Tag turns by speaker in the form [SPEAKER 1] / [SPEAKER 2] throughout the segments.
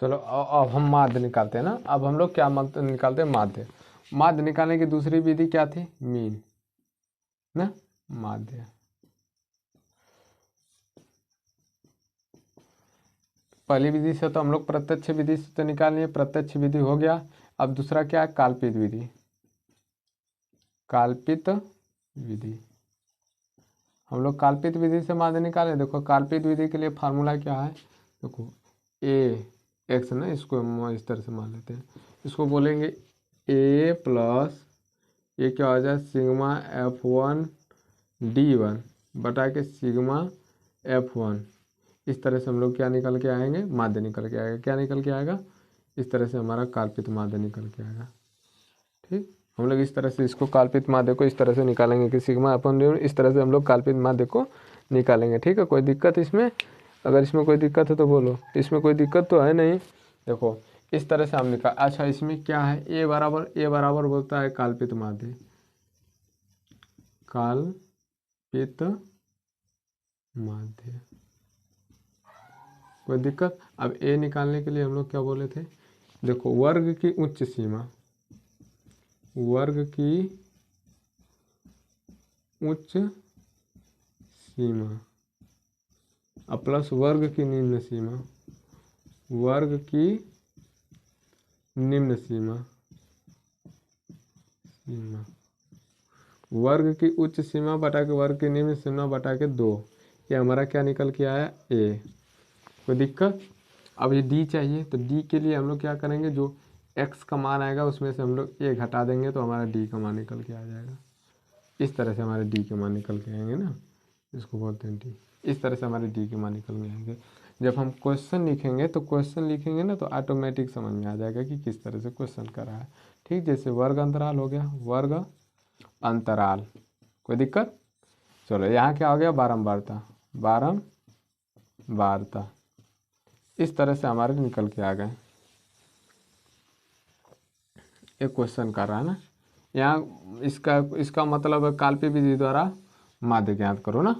[SPEAKER 1] चलो अब हम माध्य निकालते हैं ना। अब हम लोग क्या निकालते हैं, माध्य। माध्य निकालने की दूसरी विधि क्या थी, मीन ना, माध्य। पहली विधि से तो हम लोग प्रत्यक्ष विधि से तो निकाल लिए, प्रत्यक्ष विधि हो गया। अब दूसरा क्या है, काल्पित विधि। काल्पित विधि, हम लोग काल्पित विधि से माध्य निकाले। देखो काल्पित विधि के लिए फार्मूला क्या है, देखो ए एक्स ना, इसको हम इस तरह से मान लेते हैं, इसको बोलेंगे ए प्लस ये क्या हो जाए, सिग्मा F1 D1 बटा के सिग्मा F1। इस तरह से हम लोग क्या निकल के आएंगे, माध्य निकल के आएगा। क्या निकल के आएगा, इस तरह से हमारा काल्पित माध्य निकल के आएगा। ठीक, हम लोग इस तरह से इसको काल्पित माध्य को इस तरह से निकालेंगे कि सिग्मा अपन इस तरह से हम लोग काल्पित माध्य को निकालेंगे। ठीक है, कोई दिक्कत इसमें, अगर इसमें कोई दिक्कत है तो बोलो। इसमें कोई दिक्कत तो है नहीं। देखो इस तरह से हम निकाल, अच्छा इसमें क्या है, ए बराबर बोलता है काल्पित माध्य, काल्पित माध्य, कोई दिक्कत। अब ए निकालने के लिए हम लोग क्या बोले थे, देखो वर्ग की उच्च सीमा, वर्ग की उच्च सीमा अब प्लस वर्ग की निम्न सीमा, वर्ग की निम्न सीमा, सीमा वर्ग की उच्च सीमा बटा के वर्ग की निम्न सीमा बटा के 2, ये हमारा क्या निकल के आया, ए। कोई दिक्कत। अब ये डी चाहिए, तो डी के लिए हम लोग क्या करेंगे, जो एक्स का मान आएगा उसमें से हम लोग ए घटा देंगे तो हमारा डी का मान निकल के आ जाएगा। इस तरह से हमारे डी के मान निकल के आएंगे ना, इसको बोलते हैं डी। इस तरह से हमारे डी के मान निकल के आएंगे। जब हम क्वेश्चन लिखेंगे तो क्वेश्चन लिखेंगे ना तो ऑटोमेटिक समझ में आ जाएगा कि किस तरह से क्वेश्चन कर रहा है। ठीक, जैसे वर्ग अंतराल हो गया, वर्ग अंतराल, कोई दिक्कत। चलो यहाँ क्या हो गया, बारंबारता, बारंबारता। इस तरह से हमारे निकल के आ गए। एक क्वेश्चन कर रहा है ना यहाँ, इसका मतलब है काल्पनिक विधि द्वारा माध्य ज्ञात करो ना।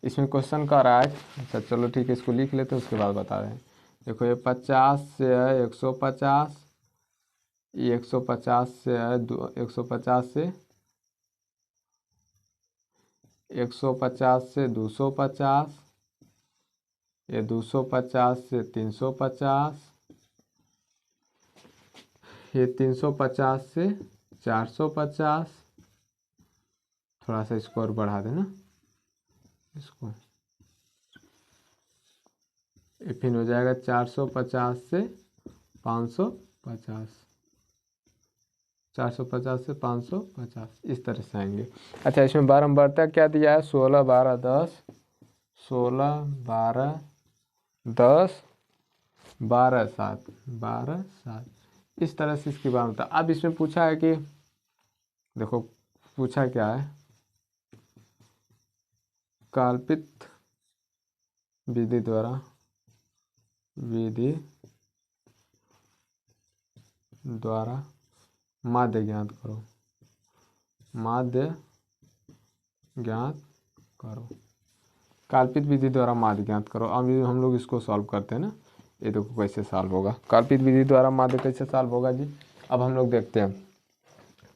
[SPEAKER 1] इसमें क्वेश्चन कर रहा है। अच्छा चलो ठीक है, इसको लिख लेते हैं, उसके बाद बता रहे हैं। देखो ये 50 से है 150, ये 150 से है 150 से 150 से 250, ये 250 से 350, ये 350 से 450, थोड़ा सा इसको और बढ़ा देना इसको, ये फिर हो जाएगा 450 से 550, 450 से 550, इस तरह से आएंगे। अच्छा इसमें बारंबारता क्या दिया है, 16 12 10, 16 12 10 12 7, 12 7, इस तरह से इसकी बारंबारता। अब इसमें पूछा है कि देखो पूछा क्या है, काल्पित विधि द्वारा माध्य ज्ञात करो, माध्य ज्ञात करो, काल्पित विधि द्वारा माध्य ज्ञात करो। अब हम लोग इसको सॉल्व करते हैं ना, ये देखो कैसे सॉल्व होगा, काल्पित विधि द्वारा माध्य कैसे सॉल्व होगा जी। अब हम लोग देखते हैं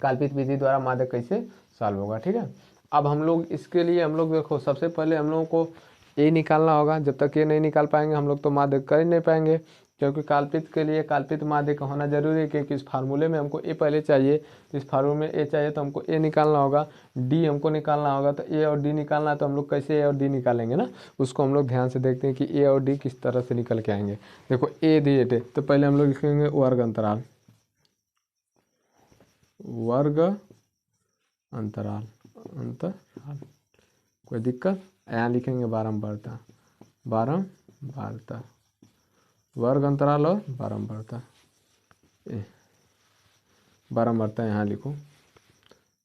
[SPEAKER 1] काल्पित विधि द्वारा माध्य कैसे सॉल्व होगा। ठीक है, अब हम लोग इसके लिए हम लोग देखो सबसे पहले हम लोगों को ए निकालना होगा। जब तक ये नहीं निकाल पाएंगे हम लोग तो माध्य कर ही नहीं पाएंगे, क्योंकि काल्पित के लिए काल्पित माध्य का होना जरूरी है, क्योंकि इस फार्मूले में हमको ए पहले चाहिए। तो इस फार्मूले में ए चाहिए तो हमको ए निकालना होगा, डी हमको निकालना होगा। तो ए और डी निकालना है तो हम लोग कैसे ए और डी निकालेंगे ना, उसको हम लोग ध्यान से देखते हैं कि ए और डी किस तरह से निकल के आएंगे। देखो ए दिए थे तो पहले हम लोग लिखेंगे वर्ग अंतराल, वर्ग अंतराल, अंतराल, कोई दिक्कत। यहाँ लिखेंगे बारंबारता, बारंबारता, वर्ग अंतराल और बारंबारता, बारंबारता यहाँ लिखो,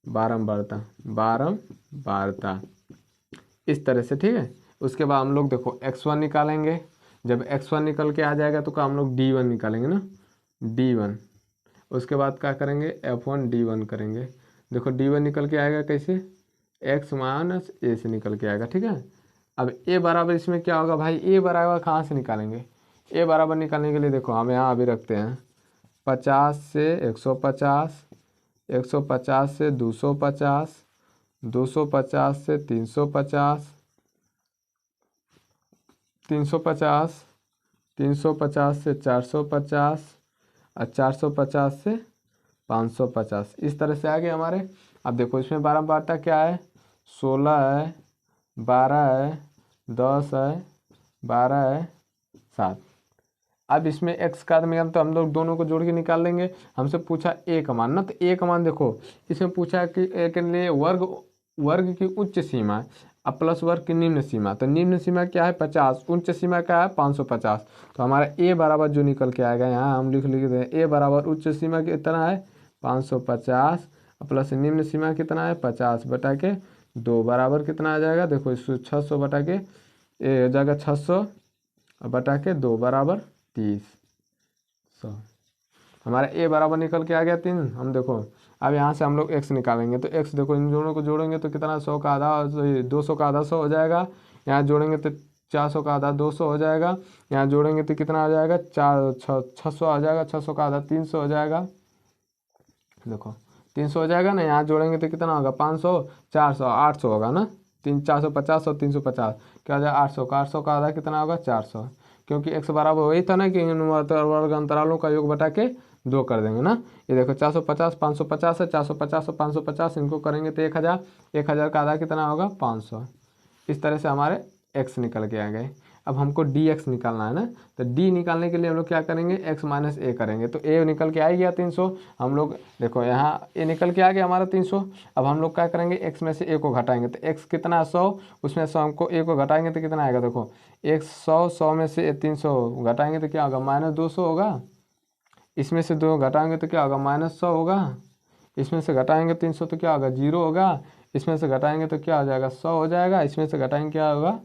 [SPEAKER 1] बारंबारता, बारंबारता, इस तरह से। ठीक है, उसके बाद हम लोग देखो x1 निकालेंगे। जब x1 निकल के आ जाएगा तो हम लोग d1 निकालेंगे ना, d1। उसके बाद क्या करेंगे, f1 d1 करेंगे। देखो d1 निकल के आएगा कैसे, x माइनस ए से निकल के आएगा। ठीक है, अब a बराबर इसमें क्या होगा भाई, a बराबर कहाँ से निकालेंगे, ए बराबर निकालने के लिए देखो हम यहाँ अभी रखते हैं 50 से 150, 150 से 250, 250 से 350, 350, 350 से 450 और 450 से 550। इस तरह से आगे हमारे। अब देखो इसमें बारंबारता क्या है, 16 है, 12 है, 10 है, 12 है, 7। अब इसमें x का नियम तो हम लोग दोनों को जोड़ के निकाल लेंगे। हमसे पूछा ए का मान ना, तो ए का मान देखो इसमें पूछा कि ए के लिए वर्ग की उच्च सीमा अब प्लस वर्ग की निम्न सीमा। तो निम्न सीमा क्या है 50, उच्च सीमा क्या है 550। तो हमारा ए बराबर जो निकल के आएगा यहाँ हम लिख देते हैं, ए बराबर उच्च सीमा कितना है 550 प्लस निम्न सीमा कितना है 50 बटा के 2 बराबर कितना आ जाएगा, देखो इसको 600 बटा के ए हो जाएगा 600 बटा के 2 बराबर 30। हमारा ए बराबर निकल के आ गया 3। हम देखो अब यहाँ से हम लोग x निकालेंगे, तो x देखो इन दोनों को जोड़ेंगे तो कितना 100 का आधा 200 का आधा 100 हो जाएगा। यहाँ जोड़ेंगे तो 400 का आधा 200 हो जाएगा। यहाँ जोड़ेंगे तो कितना आ जाएगा 600 आ जाएगा, 600 का आधा 300 हो जाएगा। देखो 300 हो जाएगा ना, यहाँ जोड़ेंगे तो कितना होगा 500, 400, 800 होगा ना, 450 और 350 क्या हो जाएगा 800 का आधा कितना होगा 400, क्योंकि x बराबर वही था ना कि इन वर्ग अंतरालों का योग बटा के 2 कर देंगे ना। ये देखो 450 550 है, 450 और 550 इनको करेंगे तो 1000, 1000 का आधा कितना होगा 500। इस तरह से हमारे x निकल के आ गए। अब हमको dx निकालना है ना, तो d निकालने के लिए हम लोग क्या करेंगे x माइनस ए करेंगे। तो a निकल के आ गया 300, हम लोग देखो यहाँ a निकल के आ गया हमारा 300। अब हम लोग क्या करेंगे x में से a को घटाएंगे, तो x कितना 100, उसमें से हमको a को घटाएंगे तो कितना आएगा, देखो 100, 100 में से 300 घटाएंगे तो क्या होगा -200 होगा। इसमें से 2 घटाएंगे तो क्या होगा -100 होगा। इसमें से घटाएंगे 300 तो क्या होगा 0 होगा। इसमें से घटाएंगे तो क्या हो जाएगा 100 हो जाएगा। इसमें से घटाएंगे क्या होगा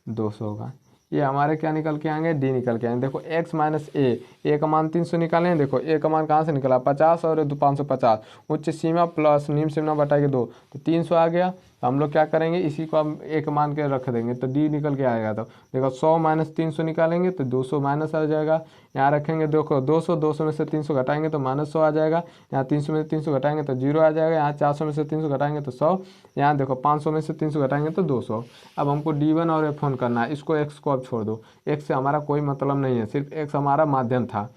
[SPEAKER 1] 200 होगा। ये हमारे क्या निकल के आएंगे डी निकल के आएंगे। देखो x माइनस ए का मान 300 निकाले हैं। देखो ए का मान कहाँ से निकला 50 और 550, उच्च सीमा प्लस निम्न सीमा बटा के 2, तो 300 आ गया। तो हम लोग क्या करेंगे इसी को हम एक मान के रख देंगे तो डी निकल के आएगा। तो देखो 100 माइनस 300 निकालेंगे तो 200 माइनस आ जाएगा। यहाँ रखेंगे देखो 200, 200 में से 300 घटाएंगे तो -100 आ जाएगा। यहाँ 300 में से 300 घटाएंगे तो 0 आ जाएगा। यहाँ 400 में से 300 घटाएंगे तो 100। यहाँ देखो 500 में से 300 घटाएंगे तो 200। अब हमको D1 और F1 करना है। इसको x को अब छोड़ दो, x से हमारा कोई मतलब नहीं है, सिर्फ x हमारा माध्यम था।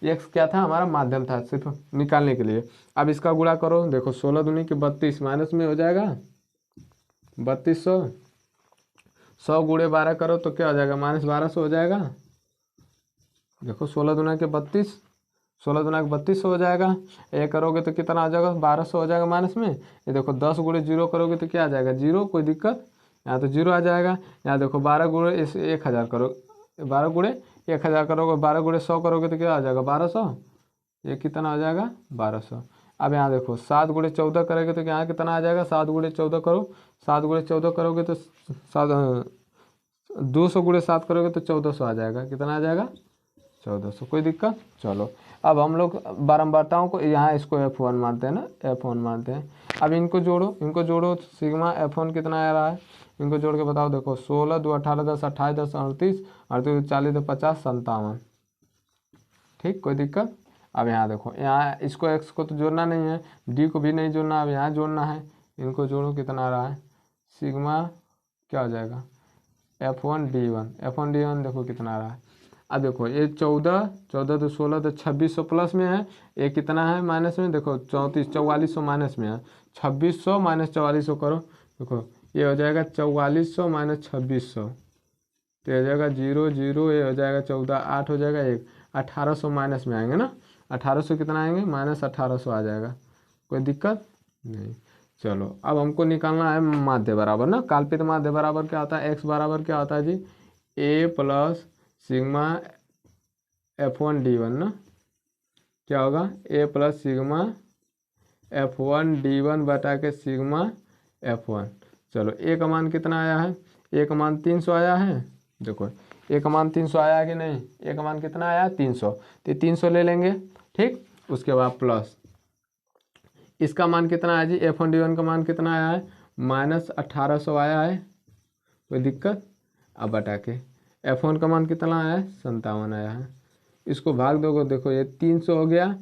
[SPEAKER 1] x क्या था हमारा माध्यम था सिर्फ निकालने के लिए। अब इसका गुणा करो, देखो 16 दूनी के 32 माइनस में हो जाएगा 3200, 100 गुणे 12 करो तो क्या हो जाएगा -1200 हो जाएगा। देखो 16 दूना के 32, 16 दूना के 3200 हो जाएगा। ये करोगे तो कितना आ जाएगा 1200 हो जाएगा माइनस में। ये देखो 10 गुणे 0 करोगे तो क्या आ जाएगा 0, कोई दिक्कत, यहाँ तो 0 आ जाएगा। यहाँ देखो 12 गुणे 1000 करो, 12 गुणे 1000 करोगे, 12 गुणे 100 करोगे तो क्या आ जाएगा 1200। ये कितना आ जाएगा 1200। अब यहाँ देखो 7 गुणे 14 करोगे तो यहाँ कितना आ जाएगा 7 गुणे 14 करो, 7 गुणे 14 करोगे तो 200 गुणे 7 करोगे तो 1400 आ जाएगा। कितना आ जाएगा 1400, कोई दिक्कत। चलो अब हम लोग बारंबारताओं को यहाँ इसको F1 मानते हैं ना, F1 मानते हैं। अब इनको जोड़ो तो सिग्मा F1 कितना आ रहा है, इनको जोड़ के बताओ। देखो 16 2 18 10 28 10 38 38 40 2 50 57, ठीक, कोई दिक्कत। अब यहाँ देखो यहाँ इसको x को तो जोड़ना नहीं है, d को भी नहीं जोड़ना, अब यहाँ जोड़ना है। इनको जोड़ो कितना आ रहा है सिग्मा क्या हो जाएगा F1 D1 देखो कितना आ रहा है। अब देखो ये 14 तो 16 तो 2600 प्लस में है, ये कितना है माइनस में, देखो 34 4400 माइनस में है। 2600 माइनस 4400 करो, देखो ये हो जाएगा 4400 माइनस 2600, तो ये हो जाएगा 0 0, ये हो जाएगा 14 8 हो जाएगा 1, 1800 माइनस में आएंगे ना, 1800 कितना आएंगे -1800 आ जाएगा, कोई दिक्कत नहीं। चलो अब हमको निकालना है माध्य बराबर ना, काल्पित माध्य बराबर क्या होता है x बराबर क्या होता है जी a plus sigma F1 D1 ना, क्या होगा a plus sigma F1 D1 बटा के सिग्मा F1। चलो a का मान कितना आया है, a का मान 300 आया है। देखो a का मान 300 आया है कि नहीं, a का मान कितना आया 300, तो 300 ले लेंगे, ठीक। उसके बाद प्लस इसका मान कितना है जी F1 D1 का मान कितना आया है -1800 आया है, कोई दिक्कत। अब बटा के F1 का मान कितना आया है 57 आया है। इसको भाग दोगे देखो ये 300 हो गया।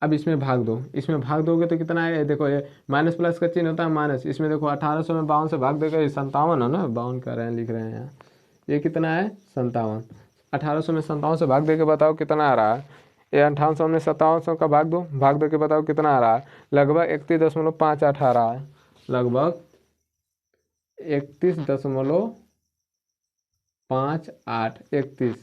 [SPEAKER 1] अब इसमें भाग दो, इसमें भाग दोगे तो कितना आएगा, देखो ये माइनस प्लस का चिन्ह होता है माइनस, इसमें देखो 1800 में 52 से भाग देगा, ये 57 है ना, 52 कर रहे हैं लिख रहे हैं यहाँ, ये कितना है 57। 1800 में 57 से भाग दे के बताओ कितना आ रहा है। ये 5800 में 5700 का भाग दे के बताओ कितना आ रहा है। लगभग 31.58 आ रहा है, लगभग 31.58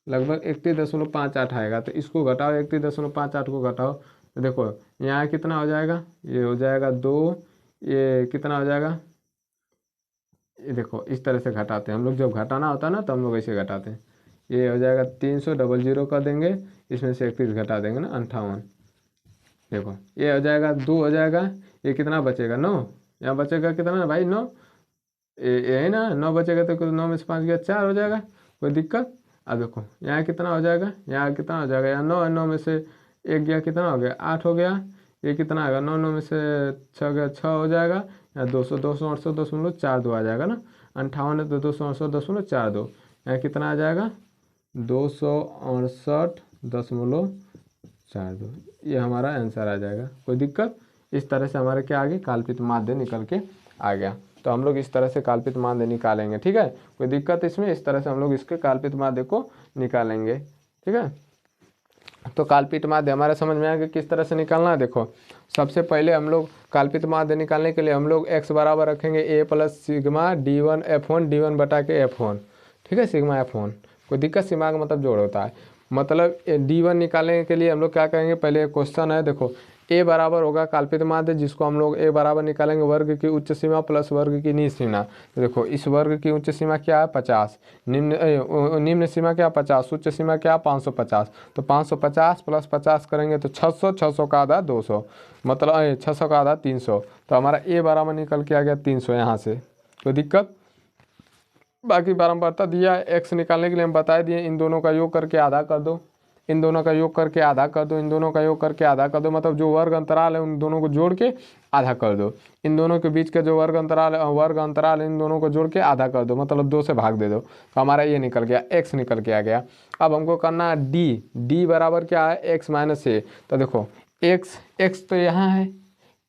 [SPEAKER 1] लगभग 31.58 आएगा। तो इसको घटाओ, 31.58 को घटाओ तो देखो यहाँ कितना हो जाएगा, ये हो जाएगा 2, ये कितना हो जाएगा, ये देखो इस तरह से घटाते हैं हम लोग, जब घटाना होता है ना तो हम लोग ऐसे घटाते हैं। ये हो जाएगा 300 00 कर देंगे, इसमें से 31 घटा देंगे ना 58। देखो ये हो जाएगा 2 हो जाएगा, ये कितना बचेगा 9, यहाँ बचेगा कितना भाई 9, ये है ना 9 बचेगा तो 9 में से 5 गया 4 हो जाएगा, कोई दिक्कत। अब देखो यहाँ कितना हो जाएगा, यहाँ कितना हो जाएगा, यहाँ 9 है, 9 में से 1 गया कितना हो गया 8 हो गया, ये कितना आएगा 9 9 में से 6 गया 6 हो जाएगा, यहाँ 268.42 आ जाएगा ना, 58 है तो 268.42, यहाँ कितना आ जाएगा 268.42, ये हमारा आंसर आ जाएगा, कोई दिक्कत। इस तरह से हमारे क्या आ गए काल्पित माध्य निकल के आ गया। तो हम लोग इस तरह से काल्पित माध्य निकालेंगे, ठीक है, कोई दिक्कत इसमें। इस तरह से हम लोग इसके काल्पित माध्य को निकालेंगे, ठीक है। तो काल्पित माध्य हमारे समझ में आ गया किस तरह से निकालना है। देखो सबसे पहले हम लोग काल्पित माध्य निकालने के लिए हम लोग x बराबर रखेंगे a plus sigma d1 f1 d1 बटा के f1, ठीक है, सिग्मा f1, कोई दिक्कत, सिग्मा का मतलब जोड़ होता है। मतलब d1 निकालने के लिए हम लोग क्या करेंगे, पहले क्वेश्चन है देखो a बराबर होगा काल्पित माध्य, जिसको हम लोग a बराबर निकालेंगे वर्ग की उच्च सीमा प्लस वर्ग की निम्न सीमा। तो देखो इस वर्ग की उच्च सीमा क्या है 50, निम्न सीमा क्या 50, उच्च सीमा क्या 550। तो 550 प्लस 50 करेंगे तो 600, 600 का आधा 200, मतलब 600 का आधा 300। तो हमारा a बराबर निकल के आ गया 300 यहाँ से, कोई दिक्कत। बाकी बारंबारता दिया x निकालने के लिए हम बता दिए, इन दोनों का योग करके आधा कर दो, इन दोनों का योग करके आधा कर दो, इन दोनों का योग करके आधा कर दो, मतलब जो वर्ग अंतराल है उन दोनों को जोड़ के आधा कर दो, इन दोनों के बीच का जो वर्ग अंतराल है इन दोनों को जोड़ के आधा कर दो, मतलब 2 से भाग दे दो। तो हमारा ये निकल गया x निकल के आ गया। अब हमको करना है d बराबर क्या है x माइनस a। तो देखो x तो यहाँ है,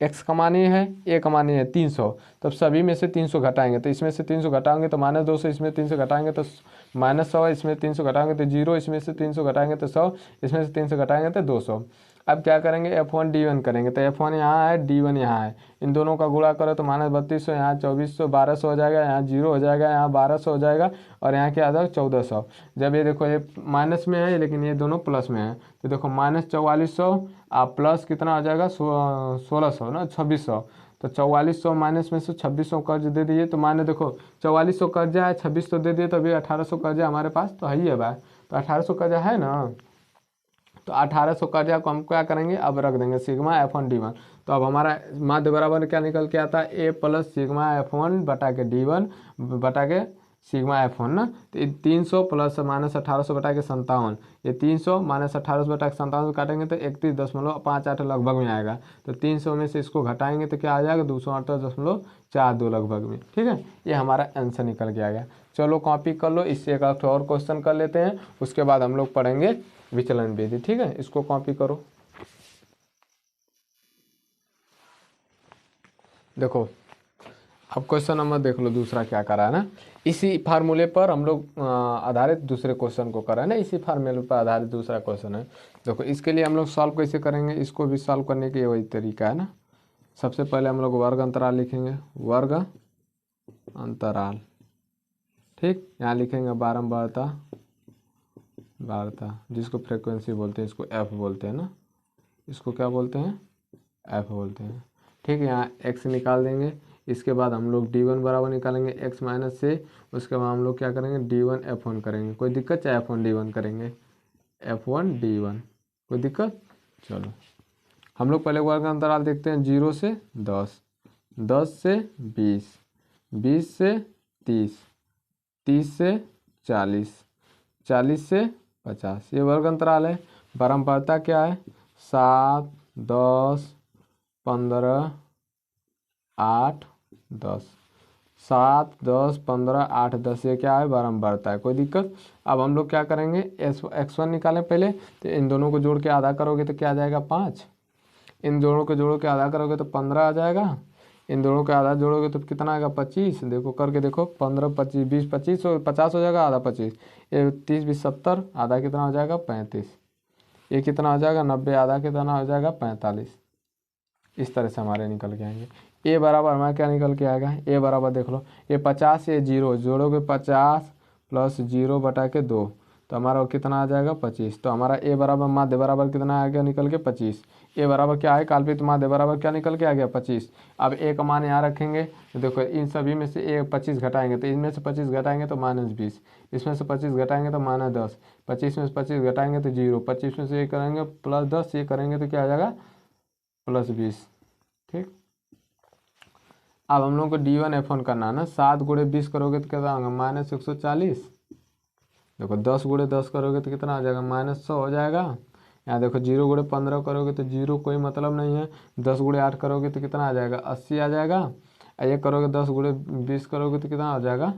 [SPEAKER 1] x कमानी है, a कमानी है 300, तब सभी में से 300 घटाएंगे, तो इसमें से 300 घटाएंगे तो -200, इसमें 300 घटाएंगे तो -100, इसमें 300 घटाएंगे तो 0, इसमें से 300 घटाएंगे तो 100, इसमें से 300 घटाएंगे तो 200। अब क्या करेंगे f1 d1 करेंगे, तो f1 यहाँ है d1 यहाँ है, इन दोनों का गुणा करो तो -3200, यहाँ 2400, 1200 हो जाएगा, यहाँ 0 हो जाएगा, यहाँ 1200 हो जाएगा, और यहाँ क्या आ जाएगा 1400। जब ये देखो ये माइनस में है लेकिन ये दोनों प्लस में है, तो देखो -4400 आप प्लस कितना आ जाएगा 1600 ना 2600। तो 4400 माइनस में से 2600 कर्ज दे दिए, तो माने देखो 4400 कर्जा है, 2600 दे दिए, तो अभी 1800 कर्जा हमारे पास तो है ही है भाई, तो 1800 कर्जा है ना, तो 1800 कर्जा को हम क्या करेंगे अब रख देंगे सिग्मा f1 d1। तो अब हमारा माध्य बराबर क्या निकल के आता है a प्लस सिग्मा f1 बटा के d1 बटा के सिग्मा f1 ना। तो 300 प्लस -1800 बटा के 57, ये 300 -1800 बटा के 57 काटेंगे तो 31.58 लगभग में आएगा। तो 300 में से इसको घटाएंगे तो क्या आ जाएगा 268.42 लगभग में, ठीक है। ये हमारा आंसर निकल के आ गया। चलो कॉपी कर लो, इससे एक और क्वेश्चन कर लेते हैं, उसके बाद हम लोग पढ़ेंगे विचलन विधि, ठीक है। इसको कॉपी करो। देखो अब क्वेश्चन नंबर देख लो, दूसरा क्या करा है ना, इसी फार्मूले पर हम लोग आधारित दूसरे क्वेश्चन को करा है ना, इसी फार्मूले पर आधारित दूसरा क्वेश्चन है। देखो इसके लिए हम लोग सॉल्व कैसे करेंगे, इसको भी सॉल्व करने के वही तरीका है ना। सबसे पहले हम लोग वर्ग अंतराल लिखेंगे, वर्ग अंतराल, ठीक, यहाँ लिखेंगे बारंबारता, जिसको फ्रीक्वेंसी बोलते हैं, इसको f बोलते हैं ना, इसको क्या बोलते हैं f बोलते हैं, ठीक है। यहाँ x निकाल देंगे, इसके बाद हम लोग d1 बराबर निकालेंगे x माइनस से, उसके बाद हम लोग क्या करेंगे d1 f1 करेंगे, कोई दिक्कत, चाहे f1 d1 करेंगे, f1 d1, कोई दिक्कत। चलो हम लोग पहले वर्ग अंतराल देखते हैं, 0 से 10, 10 से 20, 20 से 30, 30 से 40, 40 से 50, ये वर्ग अंतराल है। बारंबारता क्या है 7, 10, 15, 8, 10, 7, 10, 15, 8, 10 ये क्या है बारंबार बढ़ता है, कोई दिक्कत। अब हम लोग क्या करेंगे x1 निकालें पहले, तो इन दोनों को जोड़ के आधा करोगे तो क्या आ जाएगा 5, इन दोनों को जोड़ के आधा करोगे तो 15 आ जाएगा, इन दोनों का आधा जोड़ोगे तो कितना आएगा 25, देखो करके देखो 15, 25, 20, 25, 50 हो जाएगा, आधा 25, ये 30, 20, 70, आधा कितना हो जाएगा 35, ये कितना हो जाएगा 90, आधा कितना हो जाएगा 45। इस तरह से हमारे निकल के आएंगे। ए बराबर हमारा क्या निकल के आएगा, ए बराबर देख लो, ये 50 ये 0 जोड़ोगे 50 प्लस 0 बटा के 2, तो हमारा कितना आ जाएगा 25। तो हमारा ए बराबर माध्य बराबर कितना आ गया निकल के 25। ए बराबर क्या है काल्पित माध्य बराबर क्या निकल के आ गया 25। अब ए का मान यहाँ रखेंगे, तो देखो इन सभी में से ए 25 घटाएंगे, तो इनमें से 25 घटाएंगे तो -20, इसमें से 25 घटाएंगे तो -10, 25 में से 25 घटाएंगे तो 0, 25 में से ये करेंगे +10, ये करेंगे तो क्या आ जाएगा +20। ठीक, अब हम लोग को D1 F1 करना है ना, 7 × 20 करोगे तो कितना होगा -140, देखो 10 × 10 करोगे तो कितना आ जाएगा -100 हो जाएगा। यहाँ देखो 0 × 15 करोगे तो 0 कोई मतलब नहीं है, 10 × 8 करोगे तो कितना आ जाएगा 80 आ जाएगा, ये करोगे 10 × 20 करोगे तो कितना आ जाएगा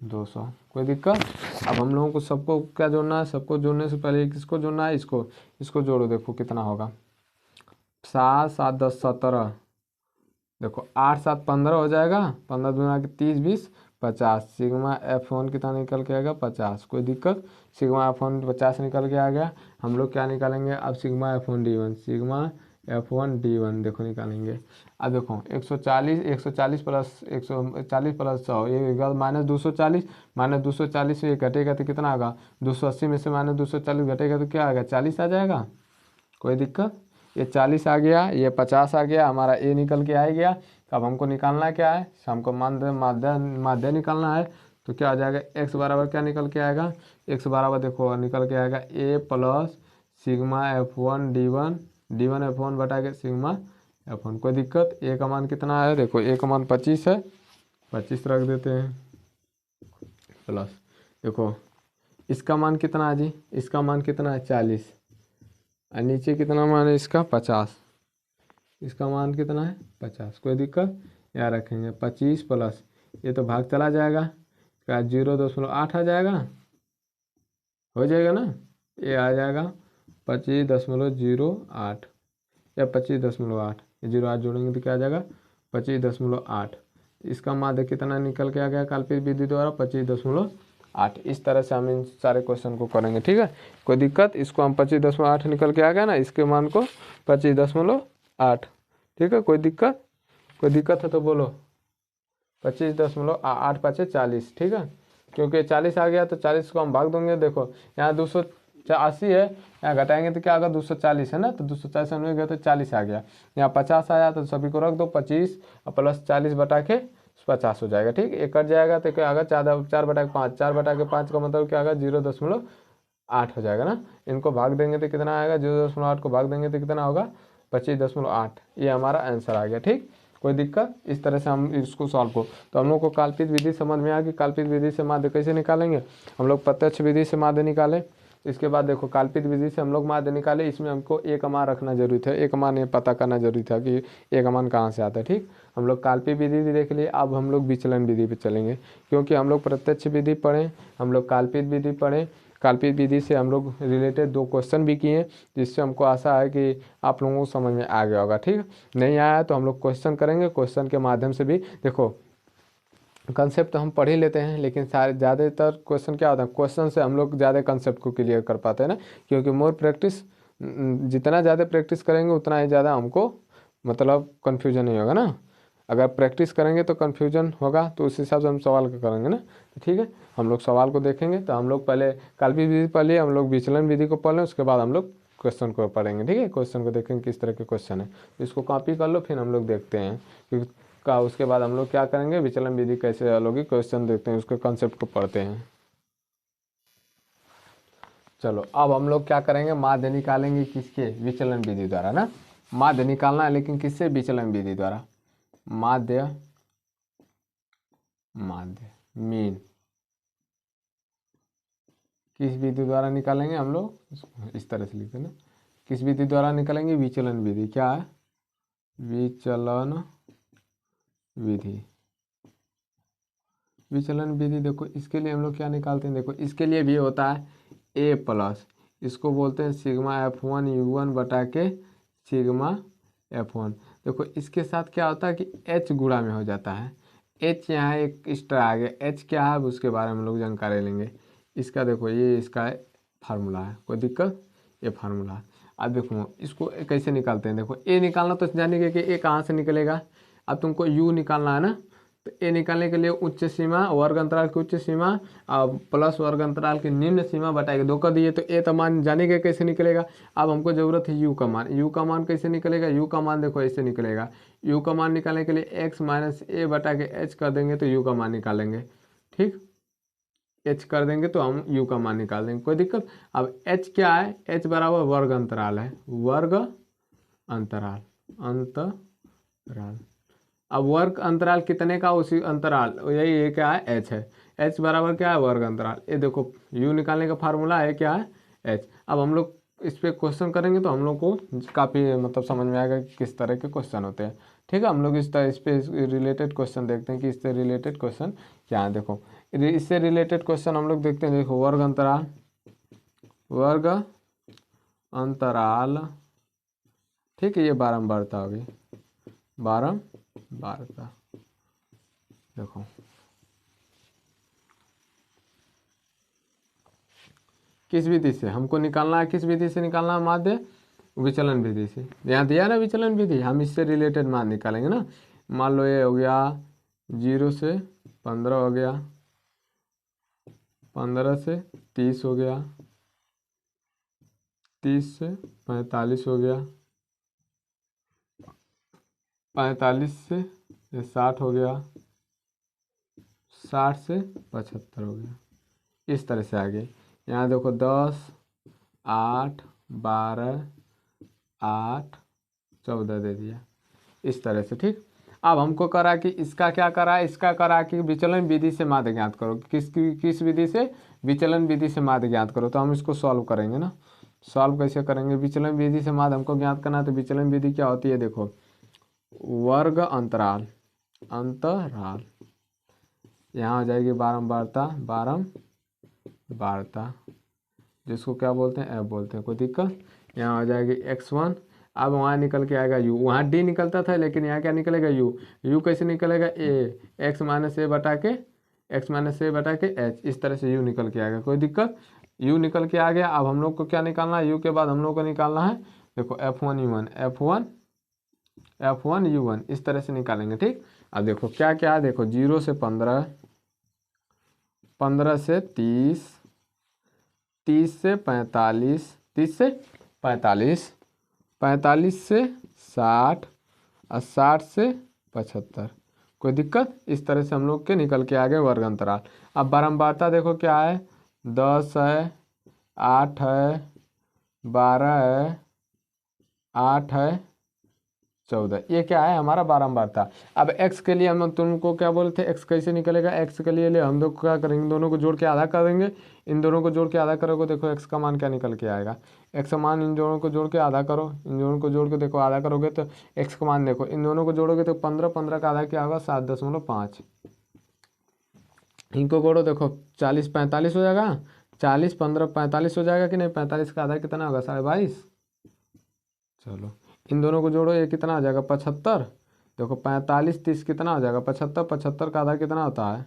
[SPEAKER 1] 200, कोई दिक्कत। अब हम लोगों को सबको क्या जोड़ना है, सबको जोड़ने से पहले किसको जोड़ना है, इसको जोड़ो, देखो कितना होगा 7, 7, 10, 17, देखो 8, 7, 15 हो जाएगा, 15 दूना के 30, 20, 50, सिग्मा F1 कितना निकल के आएगा 50, कोई दिक्कत। सिग्मा F1 50 निकल के आ गया। हम लोग क्या निकालेंगे अब sigma F1 D1, sigma F1 D1 देखो निकालेंगे। अब देखो 140 प्लस 140 प्लस 100 ये -240, -240 से ये घटेगा तो कितना आएगा 280 में से -240 घटेगा तो क्या आएगा 40 आ जाएगा, कोई दिक्कत। ये 40 आ गया, ये 50 आ गया, हमारा ए निकल के आ गया। अब हमको निकालना क्या है, हमको माध्य निकालना है, तो क्या आ जाएगा x बराबर क्या निकल के आएगा, x बराबर देखो निकल के आएगा ए plus sigma F1 D1 F1 बटा के सिग्मा F1, कोई दिक्कत। ए का मान कितना है, देखो ए का मान 25 है, 25 रख देते हैं प्लस, देखो इसका मान कितना है जी, इसका मान कितना है 40, और नीचे कितना मान है इसका 50, इसका मान कितना है 50, कोई दिक्कत। यहाँ रखेंगे 25 प्लस ये तो भाग चला जाएगा, क्या 0.8 आ जाएगा, हो जाएगा ना, ये आ जाएगा 25.08 या 25.8, 0.8 जोड़ेंगे तो क्या आ जाएगा 25.8। इसका माध्य कितना निकल के आ गया काल्पनिक विधि द्वारा 25.8। इस तरह से हम इन सारे क्वेश्चन को करेंगे, ठीक है, कोई दिक्कत। इसको हम 25.8 निकल के आ गया ना, इसके मान को 25.8, ठीक है, कोई दिक्कत है तो बोलो। 25.8 5 40, ठीक है, क्योंकि 40 आ गया तो 40 को हम भाग देंगे। देखो यहाँ 280 है, यहाँ घटाएंगे तो क्या आएगा 240 है ना, तो 240 में गया तो 40 आ गया। यहाँ 50 आया तो सभी को रख दो 25 और प्लस 40 बटा के 50 हो जाएगा, ठीक। ये कट जाएगा तो क्या आएगा 4 बटा के 5, 4 बटा के 5 का मतलब क्या आएगा 0.8 हो जाएगा ना। इनको भाग देंगे तो कितना आएगा 0.8 को भाग देंगे तो कितना होगा 25.8। ये हमारा आंसर आ गया, ठीक, कोई दिक्कत। इस तरह से हम इसको सॉल्व को, तो हम लोग को काल्पनिक विधि समझ में आ गई। काल्पनिक विधि से माध्य कैसे निकालेंगे, हम लोग प्रत्यक्ष विधि से माध्य निकालें। इसके बाद देखो काल्पनिक विधि से हम लोग माध्य निकाले, इसमें हमको ए का मान रखना जरूरी था, ए का मान ये पता करना जरूरी था कि ए का मान कहाँ से आता है, ठीक। हम लोग काल्पनिक विधि भी देख लिए, अब हम लोग विचलन विधि पे चलेंगे, क्योंकि हम लोग प्रत्यक्ष विधि पढ़ें, हम लोग काल्पनिक विधि पढ़ें। काल्पनिक विधि से हम लोग रिलेटेड 2 क्वेश्चन भी किए, जिससे हमको आशा है कि आप लोगों को समझ में आ गया होगा, ठीक। नहीं आया तो हम लोग क्वेश्चन करेंगे, क्वेश्चन के माध्यम से भी देखो कंसेप्ट तो हम पढ़ ही लेते हैं, लेकिन सारे ज़्यादातर क्वेश्चन क्या होता है, क्वेश्चन से हम लोग ज़्यादा कंसेप्ट को क्लियर कर पाते हैं ना, क्योंकि मोर प्रैक्टिस, जितना ज़्यादा प्रैक्टिस करेंगे उतना ही ज़्यादा हमको मतलब कन्फ्यूजन नहीं होगा ना। अगर प्रैक्टिस करेंगे तो कन्फ्यूजन होगा, तो उस हिसाब से हम सवाल करेंगे ना, तो ठीक है। हम लोग सवाल को देखेंगे, तो हम लोग पहले काल्पनिक विधि पढ़ लिए, हम लोग विचलन विधि को पढ़ लें, उसके बाद हम लोग क्वेश्चन को पढ़ेंगे, ठीक है। क्वेश्चन को देखेंगे किस तरह के क्वेश्चन है, इसको कॉपी कर लो, फिर हम लोग देखते हैं क्योंकि का उसके बाद हम लोग क्या करेंगे विचलन विधि कैसे हल होगी, क्वेश्चन देखते हैं, उसके कॉन्सेप्ट को पढ़ते हैं। चलो अब हम लोग क्या करेंगे, माध्य निकालेंगे किसके, विचलन विधि द्वारा ना। माध्य निकालना है लेकिन किससे, विचलन विधि द्वारा। माध्य मीन किस विधि द्वारा निकालेंगे हम लोग, इस तरह से लिखते हैं ना, किस विधि द्वारा निकालेंगे, विचलन विधि। क्या है, विचलन विधि। विचलन विधि देखो इसके लिए हम लोग क्या निकालते हैं, देखो इसके लिए भी होता है ए प्लस, इसको बोलते हैं सिग्मा F1 U1 बटा के सिग्मा F1। देखो इसके साथ क्या होता है कि H गुणा में हो जाता है, H यहाँ एक एक्स्ट्रा आ गया, H क्या है अब उसके बारे में हम लोग जानकारी लेंगे। इसका देखो ये इसका फार्मूला है, कोई दिक्कत, ये फार्मूला है। अब देखो इसको कैसे निकालते हैं, देखो ए निकालना तो जानेंगे कि ए कहाँ से निकलेगा। अब तुमको यू निकालना है ना, तो ए निकालने के लिए उच्च सीमा वर्ग अंतराल की उच्च सीमा और प्लस वर्ग अंतराल की निम्न सीमा बटाएगा, दो कर दिए तो ए का मान जानेंगे कैसे निकलेगा। अब हमको जरूरत है यू का मान, यू का मान कैसे निकलेगा, यू का मान देखो ऐसे निकलेगा, यू का मान निकालने के लिए एक्स माइनस ए बटा के एच कर देंगे तो यू का मान निकालेंगे, ठीक, एच कर देंगे तो हम यू का मान निकाल देंगे, कोई दिक्कत। अब एच क्या है, एच बराबर वर्ग अंतराल है, वर्ग अंतराल, अंतराल। अब वर्ग अंतराल कितने का, उसी अंतराल, यही ये क्या है एच है, एच बराबर क्या है वर्ग अंतराल। ये देखो यू निकालने का फार्मूला है क्या है एच। अब हम लोग इस पर क्वेश्चन करेंगे तो हम लोग को काफ़ी मतलब समझ में आएगा कि किस तरह के क्वेश्चन होते हैं, ठीक है। हम लोग इस पे रिलेटेड क्वेश्चन देखते हैं कि इससे रिलेटेड क्वेश्चन क्या है। देखो इससे रिलेटेड क्वेश्चन हम लोग देखते हैं, देखो वर्ग अंतराल, वर्ग अंतराल, ठीक है, ये बारंबारता होगी, बारंबारता। देखो किस विधि से हमको निकालना है, किस विधि से निकालना है माध्य, विचलन विधि से। यहाँ दिया ना विचलन विधि, हम इससे रिलेटेड मान निकालेंगे ना। मान लो ये हो गया 0 से 15 हो गया, 15 से 30 हो गया, 30 से 45 हो गया, 45 से 60 हो गया, 60 से 75 हो गया, इस तरह से आगे। यहाँ देखो 10, 8, 12, 8, 14 दे दिया, इस तरह से, ठीक। अब हमको करा कि इसका क्या करा, इसका करा कि विचलन विधि से माध्य ज्ञात करो, किस विधि से, विचलन विधि से माध्य ज्ञात करो। तो हम इसको सॉल्व करेंगे ना, सॉल्व कैसे करेंगे, विचलन विधि से माध्य हमको ज्ञात करना है। तो विचलन विधि क्या होती है, देखो वर्ग अंतराल, अंतराल, यहाँ हो जाएगी बारंबारता, बारंबारता, जिसको क्या बोलते हैं एफ बोलते हैं, कोई दिक्कत। यहाँ हो जाएगी x1, अब वहाँ निकल के आएगा u, वहाँ d निकलता था लेकिन यहाँ क्या निकलेगा u, u कैसे निकलेगा a, x माइनस ए बटा के h, इस तरह से u निकल के आएगा, कोई दिक्कत। u निकल के आ गया। अब हम लोग को क्या निकालना है, u के बाद हम लोग को निकालना है, देखो F1 U1 इस तरह से निकालेंगे, ठीक। अब देखो क्या क्या है, देखो 0 से 15, 15 से 30, 30 से 45, 30 से 45, 45 से 60 और 60 से 75, कोई दिक्कत। इस तरह से हम लोग के निकल के आ गए वर्ग अंतराल। अब बारंबारता देखो क्या है, 10 है, 8 है, 12 है, 8 है, 14, ये क्या है हमारा बारंबारता। अब x के लिए हम तुमको क्या बोले थे, x कैसे निकलेगा, x के लिए हम लोग क्या करेंगे, इन दोनों को जोड़ के आधा कर देंगे, इन दोनों को जोड़ के आधा करोगे, देखो x का मान क्या निकल के आएगा, x का मान इन दोनों को जोड़ के आधा करो, इन दोनों को जोड़ के देखो आधा करोगे तो x का मान देखो, इन दोनों को जोड़ोगे तो 15, 15 का आधा क्या होगा 7.5, इनको जोड़ो देखो 40, 45 हो जाएगा, 40, 15, 45 हो जाएगा कि नहीं, 45 का आधा कितना होगा 22.5। चलो इन दोनों को जोड़ो, ये कितना आ जाएगा 75, देखो 45, 30 कितना हो जाएगा 75, 75 का आधा कितना होता है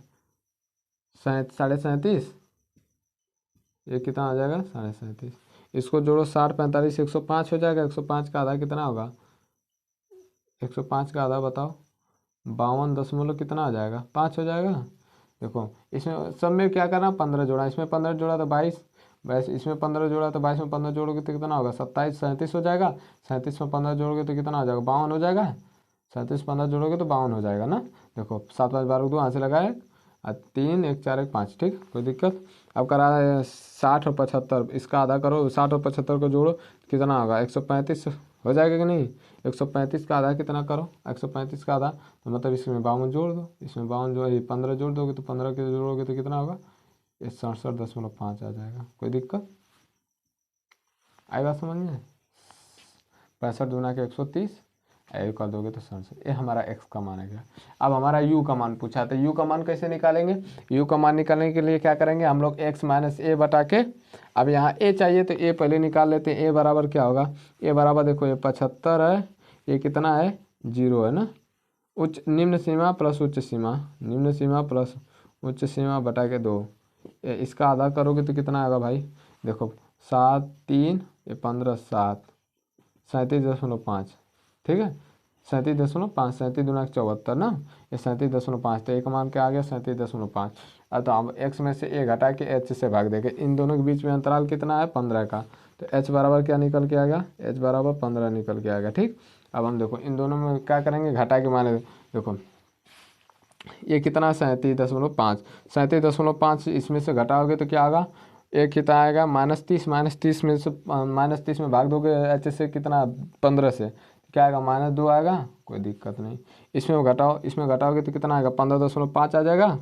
[SPEAKER 1] 37.5, ये कितना आ जाएगा 37.5, इसको जोड़ो 60, 45, 105 हो जाएगा, 105 का आधा कितना होगा, 105 का आधा बताओ 52 दशमलव कितना आ जाएगा 5 हो जाएगा। देखो इसमें सब में क्या करना, 15 जोड़ा, इसमें 15 जोड़ा तो 22, इसमें 15 जोड़ा तो 22 में 15 जोड़ोगे तो कितना होगा 27, 37 हो जाएगा, 37 में 15 जोड़ोगे तो कितना हो जाएगा 52 हो जाएगा, 37 15 जोड़ोगे तो 52 हो जाएगा ना। देखो 7, 5, 12 2 यहाँ से लगाए, 3, 1, 4, 1, 5, ठीक, कोई दिक्कत। अब करा 60 और 75, इसका आधा करो, 60 और 75 को जोड़ो कितना होगा 135 हो जाएगा कि नहीं, 135 का आधा कितना करो, 135 का आधा तो मतलब इसमें 52 जोड़ दो, इसमें 52 जो 15 जोड़ दोगे तो 15 के जोड़ोगे तो कितना होगा 67.5 आ जाएगा, कोई दिक्कत आई बात समझ में। 65 दूना के 130 ए कर दोगे तो 67, ये हमारा x का मान आ गया। अब हमारा u का मान पूछा, तो u का मान कैसे निकालेंगे? u का मान निकालने के लिए क्या करेंगे हम लोग, x माइनस ए बटा के, अब यहाँ a चाहिए तो a पहले निकाल लेते हैं। a बराबर क्या होगा, a बराबर देखो ये 75 है, ये कितना है 0 है ना, उच्च निम्न सीमा प्लस उच्च सीमा, निम्न सीमा प्लस उच्च सीमा बटा के 2, इसका आधा करोगे तो कितना आएगा भाई, देखो 7 3 ये 15 7 37.5, ठीक है 37.5, 37 दूना 74 ना, ये 37.5, तो एक मान क्या आ गया 37.5। अब तो हम x में से a घटा के h से भाग देंगे, इन दोनों के बीच में अंतराल कितना है 15 का, तो h बराबर क्या निकल के आ गया, h बराबर 15 निकल के आएगा। ठीक, अब हम देखो इन दोनों में क्या करेंगे, घटा के माने, देखो ये कितना 37.5, 37.5 इसमें से घटाओगे तो क्या आएगा, एक कितना आएगा -30, -30 में से -30 में भाग दोगे एच से कितना 15 से, क्या आएगा -2 आएगा, कोई दिक्कत नहीं। इसमें घटाओ, इसमें घटाओगे तो कितना आएगा 15.5 आ जाएगा,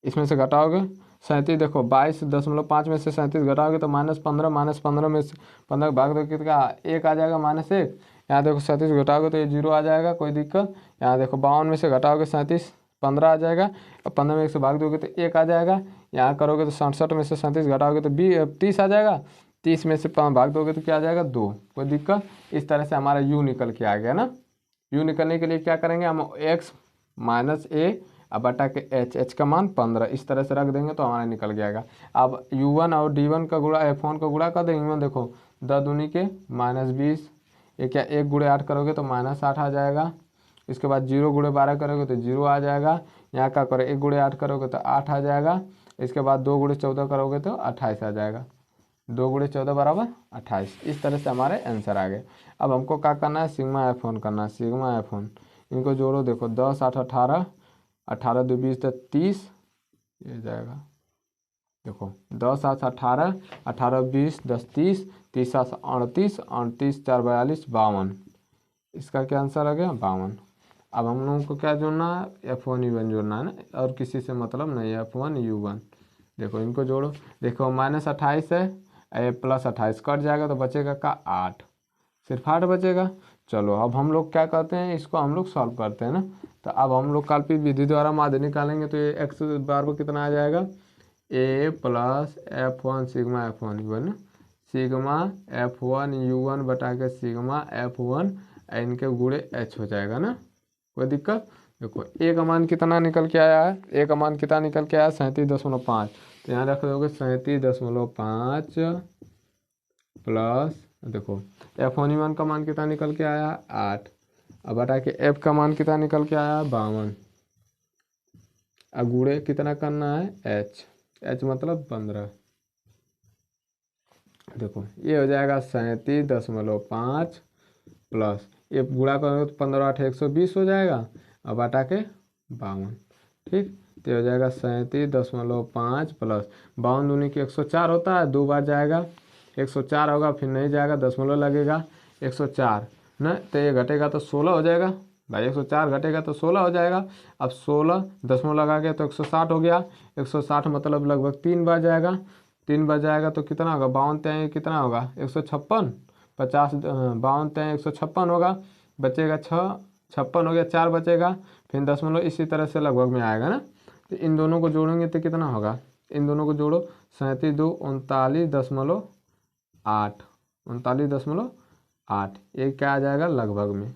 [SPEAKER 1] इसमें से घटाओगे 37, देखो 22.5 में से 37 घटाओगे तो -15, -15 में से 15 भाग दो कितना, एक आ जाएगा -1, यहाँ देखो 37 घटाओगे तो ये 0 आ जाएगा, कोई दिक्कत। यहाँ देखो 52 में से घटाओगे 37 15 आ जाएगा, और 15 में 1 से भाग दोगे तो 1 आ जाएगा, यहाँ करोगे तो 67 में से 37 घटाओगे तो 30 आ जाएगा, 30 में से भाग दोगे तो क्या आ जाएगा 2, कोई दिक्कत। इस तरह से हमारा u निकल के आ गया ना। u निकलने के लिए क्या करेंगे हम, x माइनस ए अब बटा के h का मान 15 इस तरह से रख देंगे तो हमारा निकल जाएगा। अब u1 और d1 का गुणा f1 का गुणा कर देंगे, देखो 10 दूनी के -20, ये क्या 1 गुणे 8 करोगे तो -8 आ जाएगा, इसके बाद 0 गुणे 12 करोगे तो 0 आ जाएगा, यहाँ का करो 1 गुणे 8 करोगे तो 8 आ जाएगा, इसके बाद 2 गुणे 14 करोगे तो 28 आ जाएगा, 2 गुणे 14 बराबर 28। इस तरह से हमारे आंसर आ गए। अब हमको क्या करना है, सिग्मा f1 करना है, सिग्मा f1, इनको जोड़ो, देखो 10 8 18, 18 2 20 30, ये जाएगा, देखो 10 8 18, 18 20 10 30, 30 7 38, 38 4 42 52, इसका क्या आंसर आ गया 52। अब हम लोगों को क्या जोड़ना है, f1 u1 जोड़ना है ना, और किसी से मतलब नहीं, f1 u1, देखो इनको जोड़ो, देखो -28 है, +28 कट जाएगा तो बचेगा का 8, सिर्फ 8 बचेगा। चलो अब हम लोग क्या करते हैं, इसको हम लोग सॉल्व करते हैं ना, तो अब हम लोग कल्पित विधि द्वारा माध्य निकालेंगे, तो ये x बराबर कितना आ जाएगा, a plus f1 sigma f1 u1, sigma f1 u1 बटा के सिग्मा f1 इनके गुणे h हो जाएगा ना, कोई दिक्कत। देखो a का मान कितना निकल के आया है, a का मान कितना निकल के आया 37.5, तो यहाँ रख दोगे 37.5 प्लस, देखो f1 u1 का मान कितना निकल के आया 8, अब बटा के f का मान कितना निकल के आया 52, अब गुणे कितना करना है h मतलब 15, देखो ये हो जाएगा 37.5 प्लस, ये गुणा करोगे तो 15 8 120 हो जाएगा, अब बटा के 52, ठीक, तो हो जाएगा 37.5 प्लस 52 दूनी की 104 होता है, 2 बार जाएगा 104 होगा, फिर नहीं जाएगा दशमलव लगेगा 104 ना, तो ये घटेगा तो 16 हो जाएगा भाई, 104 घटेगा तो 16 हो जाएगा। अब 16 दशमलव लगा के तो 160 हो गया, 160 मतलब लगभग 3 बार जाएगा, 3 बार जाएगा तो कितना होगा, 52 3 कितना होगा 156, 50 52 3 156 होगा, बचेगा 56 हो गया, 4 बचेगा, फिर दशमलव इसी तरह से लगभग में आएगा ना। तो इन दोनों को जोड़ेंगे तो कितना होगा, इन दोनों को जोड़ो 37 2 39.8, 39.8, ये क्या आ जाएगा लगभग में,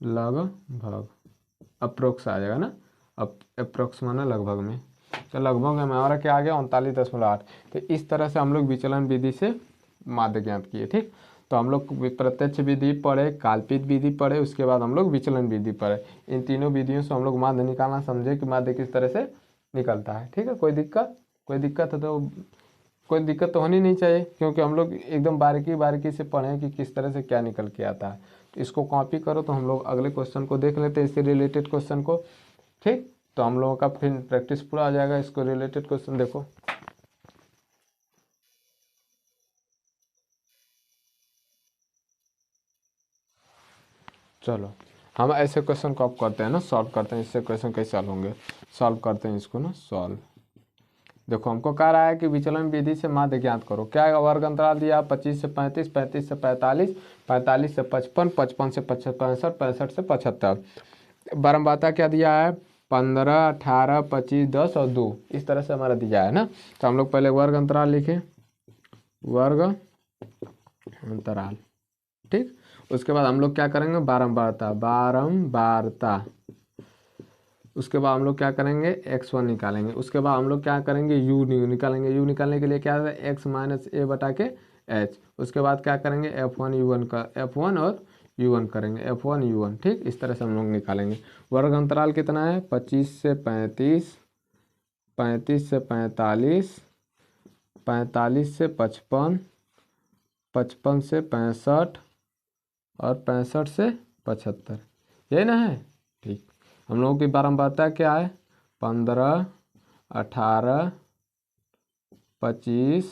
[SPEAKER 1] लगभग अप्रोक्स आ जाएगा ना, अप्रोक्स माना लगभग में, तो लगभग में हमारा क्या आ गया 39.8। तो इस तरह से हम लोग विचलन विधि से माध्य ज्ञात किए। ठीक, तो हम लोग प्रत्यक्ष विधि पढ़े, काल्पित विधि पढ़े, उसके बाद हम लोग विचलन विधि पढ़े। इन तीनों विधियों से हम लोग माध्य निकालना समझे कि माध्य किस तरह से निकलता है। ठीक है, कोई दिक्कत है तो कोई दिक्कत तो होनी नहीं चाहिए, क्योंकि हम लोग एकदम बारीकी से पढ़ें कि किस तरह से क्या निकल के आता है। तो इसको कॉपी करो, तो हम लोग अगले क्वेश्चन को देख लेते हैं, इससे रिलेटेड क्वेश्चन को। ठीक, तो हम लोगों का फिर प्रैक्टिस पूरा हो जाएगा। इसको रिलेटेड क्वेश्चन देखो, चलो हम ऐसे क्वेश्चन को अब करते हैं ना, सॉल्व करते हैं। इससे क्वेश्चन कैसे सॉल्व होंगे, सॉल्व करते हैं इसको ना, सॉल्व। देखो हमको कह रहा है कि विचलन विधि से माध्य ज्ञात करो। क्या वर्ग अंतराल दिया? 25 से 35, 35 से 45, 45 से 55, 55 से 65, 65 से 75। बारंबारता क्या दिया है? 15, 18, 25, 10 और 2, इस तरह से हमारा दिया है ना। तो हम लोग पहले वर्ग अंतराल लिखें, वर्ग अंतराल, ठीक। उसके बाद हम लोग क्या करेंगे? बारंबारता, बारंबारता। उसके बाद हम लोग क्या करेंगे? x1 निकालेंगे। उसके बाद हम लोग क्या करेंगे? u निकालेंगे। u निकालने के लिए क्या है? x माइनस ए बटा के h। उसके बाद क्या करेंगे? f1 u1 का f1 और u1 करेंगे, f1 u1, ठीक। इस तरह से हम लोग निकालेंगे। वर्ग अंतराल कितना है? 25 से 35, 35 से 45, 45 से 55, 55 से 65 और 65 से 75, यही ना है, ठीक। हम लोगों की बारंबारता क्या है? 15, 18, 25,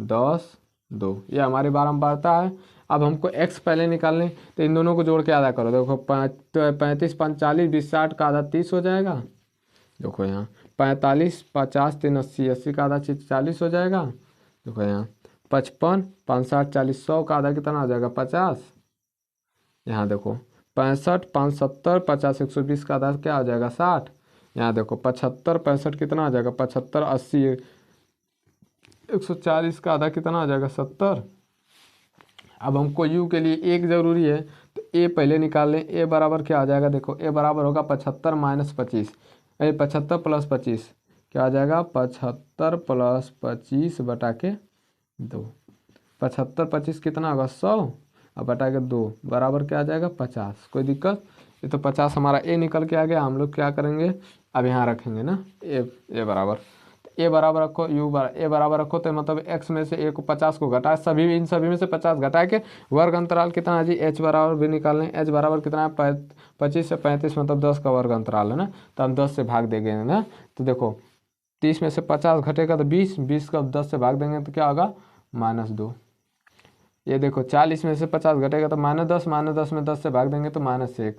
[SPEAKER 1] 10, 2, ये हमारी बारंबारता है। अब हमको x पहले निकालने, तो इन दोनों को जोड़ के आधा करो। देखो 35, 45, 20, 60 का आधा 30 हो जाएगा। देखो यहाँ 45, 50, 3, 80, 80 का आधा 40 हो जाएगा। देखो यहाँ 55, 5, 60, 40, 100 का आधा कितना हो जाएगा? 50। यहाँ देखो 65, 5, 70, 50, 120 का आधा क्या हो जाएगा? 60। यहाँ देखो 75, 65 कितना आ जाएगा? 75, 80, 140 का आधा कितना आ जाएगा? 70। अब हमको u के लिए एक ज़रूरी है, तो a पहले निकाल लें। a बराबर क्या आ जाएगा? देखो a बराबर होगा 75 माइनस 25, 75 प्लस 25 क्या आ जाएगा? 75 प्लस 25 बटा के 2। 75, 25 कितना होगा? 100 अब बटा के 2 बराबर क्या आ जाएगा? 50। कोई दिक्कत? ये तो 50 हमारा ए निकल के आ गया। हम लोग क्या करेंगे? अब यहाँ रखेंगे ना ए बराबर, ए बराबर रखो, ए बराबर रखो, तो मतलब एक्स में से ए को 50 को घटाए, सभी इन सभी में से 50 घटा के वर्ग अंतराल कितना है जी? एच बराबर भी निकालने। एच बराबर कितना है? 25 से 35 मतलब 10 का वर्ग अंतराल है ना, तो हम 10 से भाग देंगे ना। तो देखो 30 में से 50 घटेगा तो 20, 20 का 10 से भाग देंगे तो क्या होगा? -2। ये देखो 40 में से 50 घटेगा तो -10, -10 में 10 से भाग देंगे तो -1।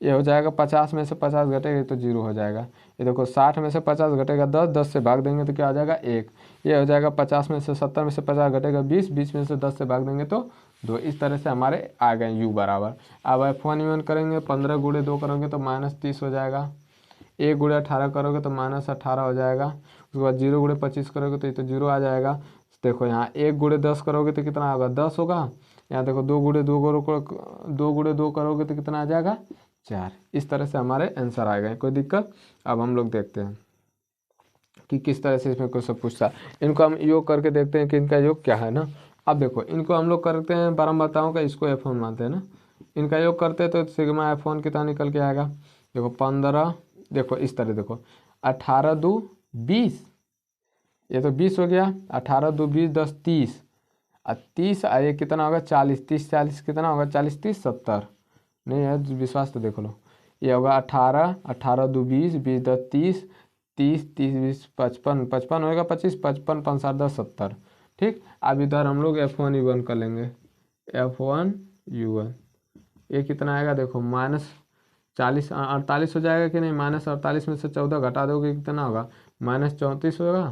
[SPEAKER 1] ये हो जाएगा 50 में से 50 घटेगा तो 0 हो जाएगा। ये देखो 60 में से 50 घटेगा 10, 10 से भाग देंगे तो क्या हो जाएगा? 1। ये हो जाएगा 50 में से 70 में से 50 घटेगा 20, 20 में से 10 से भाग देंगे तो 2। इस तरह से हमारे आ गए u बराबर। अब f1 u1 करेंगे, 15 गुणे 2 करोगे तो -30 हो जाएगा। 1 गुणे 18 करोगे तो -18 हो जाएगा। उसके बाद 0 गुणे 25 करोगे तो ये तो 0 आ जाएगा। देखो यहाँ 1 गुणे 10 करोगे तो कितना होगा? 10 होगा। यहाँ देखो 2 गुणे 2 करोगे तो कितना आ जाएगा? 4। इस तरह से हमारे आंसर आ गए। कोई दिक्कत? अब हम लोग देखते हैं कि किस तरह से इसमें क्वेश्चन पूछता है। इनको हम योग करके देखते हैं कि इनका योग क्या है ना। अब देखो इनको हम लोग करते हैं बारंबारताओं का, इसको f1 मानते हैं ना। इनका योग करते हैं तो सिग्मा f1 कितना निकल के आएगा? देखो 15, देखो इस तरह देखो 18 2 20, ये तो 20 हो गया। 18 2 20, 10 30 और 30 ये कितना होगा? 40, 30 40 कितना होगा? 40 30 70। नहीं है विश्वास तो देख लो। ये होगा 18, 18 2 20, 20 10 30, 30 30 20 55, 55 होएगा 25, 55 5 7 10 70, ठीक। अब इधर हम लोग f1 u1 कर लेंगे। f1 u1 ये कितना आएगा? देखो -40 48 हो जाएगा कि नहीं? -48 में से 14 घटा दोगे कितना होगा? -34 होगा।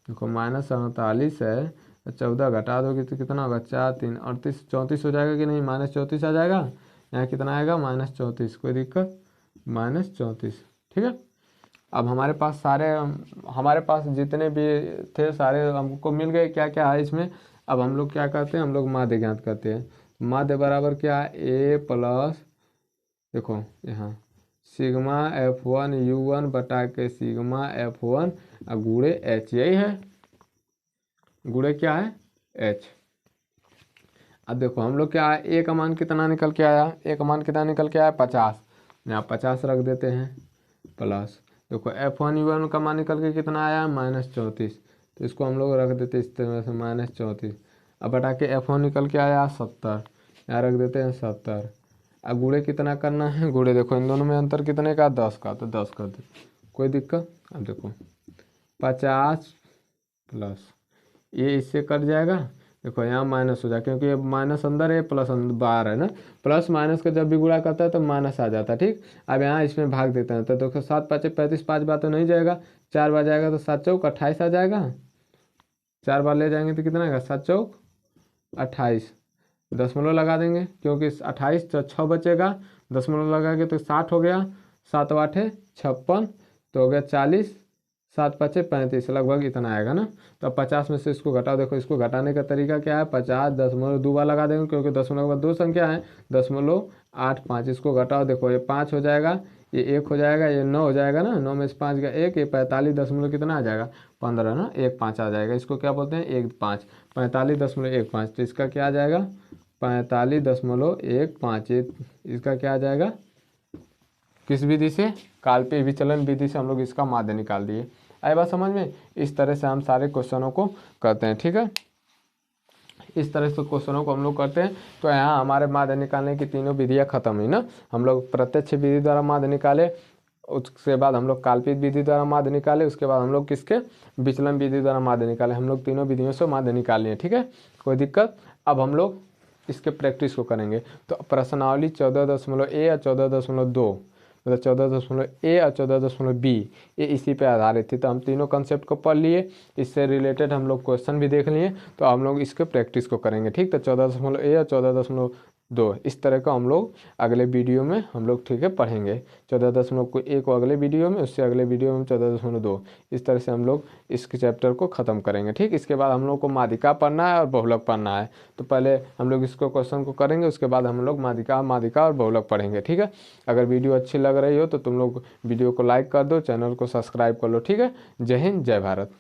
[SPEAKER 1] देखो -48 है, 14 घटा दोगे तो कितना होगा? 4 3 38, 34 हो जाएगा कि नहीं? -34 आ जाएगा। यहाँ कितना आएगा? -34। कोई दिक्कत? -34, ठीक है। अब हमारे पास जितने भी थे सारे हमको मिल गए। क्या क्या है इसमें? अब हम लोग क्या करते हैं? हम लोग माध्य ज्ञात करते हैं। माध्य बराबर क्या है? a प्लस, देखो यहाँ सिग्मा f1 u1 बटा के सिग्मा f1 गुणे h, यही है। गुणे क्या है? h। अब देखो हम लोग क्या है? ए का मान कितना निकल के आया? ए का मान कितना निकल के आया? 50। यहाँ 50 रख देते हैं प्लस, देखो f1 u1 का मान निकल के कितना आया? -34। तो इसको हम लोग रख देते इस तरह से -34। अब बटा के f1 निकल के आया 70, यहाँ रख देते हैं 70। अब गुणे कितना करना है? गुणे देखो इन दोनों में अंतर कितने का? 10 का, तो 10 कर दे। कोई दिक्कत? अब देखो 50 प्लस ये इससे कट जाएगा देखो यहाँ माइनस हो जाए, क्योंकि ये माइनस अंदर है प्लस बाहर है ना, प्लस माइनस का जब भी गुणा करता है तो माइनस आ जाता है। ठीक, अब यहाँ इसमें भाग देते हैं तो देखो 7 5 35, 5 बार तो नहीं जाएगा, 4 बार जाएगा तो 7 चौक 28 आ जाएगा, 4 बार ले जाएंगे तो कितना आएगा 7 चौक 28, दशमलव लगा देंगे क्योंकि 28 तो 6 बचेगा, दशमलव लगाएंगे तो 60 हो गया, 7 8 56 तो हो गया 40, 7 5 35, लगभग इतना आएगा ना। तो अब 50 में से इसको घटाओ, देखो इसको घटाने का तरीका क्या है, 50 दशमलव 2 बार लगा देंगे क्योंकि दशमलव के बाद 2 संख्या है, 0.85, इसको घटाओ, देखो ये 5 हो जाएगा, ये 1 हो जाएगा, ये 9 हो जाएगा ना, 9 में से 5 गया 1, ये 45 दशमलव कितना आ जाएगा 15 ना, 1 5 आ जाएगा, इसको क्या बोलते हैं 1 5, 45.15, तो इसका क्या आ जाएगा 45.15, इसका क्या आ जाएगा, किस विधि से, काल्पनिक विचलन विधि से हम लोग इसका माध्य निकाल दिए। आई बात समझ में, इस तरह से हम सारे क्वेश्चनों को करते हैं। ठीक है, इस तरह से क्वेश्चनों को हम लोग करते हैं। तो यहाँ हमारे माध्य निकालने की तीनों विधियाँ खत्म हुई ना, हम लोग प्रत्यक्ष विधि द्वारा माध्य निकाले, उसके बाद हम लोग काल्पनिक विधि द्वारा माध्य निकाले, उसके बाद हम लोग किसके विचलन विधि द्वारा माध्य निकाले, हम लोग तीनों विधियों से माध्य निकाल लिए। ठीक है, कोई दिक्कत। अब हम लोग इसके प्रैक्टिस को करेंगे। तो प्रश्नावली 14.A और 14.2, मतलब 14.A और 14.B, ये इसी पे आधारित थी। तो हम तीनों कंसेप्ट को पढ़ लिए, इससे रिलेटेड हम लोग क्वेश्चन भी देख लिए, तो हम लोग इसके प्रैक्टिस को करेंगे। ठीक, तो 14.A और 14.2 इस तरह का हम लोग अगले वीडियो में हम लोग ठीक है पढ़ेंगे। 14.A को अगले वीडियो में, उससे अगले वीडियो में 14.2, इस तरह से हम लोग इस चैप्टर को ख़त्म करेंगे। ठीक, इसके बाद हम लोग को माध्यिका पढ़ना है और बहुलक पढ़ना है। तो पहले हम लोग इसको क्वेश्चन को करेंगे, उसके बाद हम लोग माध्यिका और बहुलक पढ़ेंगे। ठीक है, अगर वीडियो अच्छी लग रही हो तो तुम लोग वीडियो को लाइक कर दो, चैनल को सब्सक्राइब कर लो। ठीक है, जय हिंद जय भारत।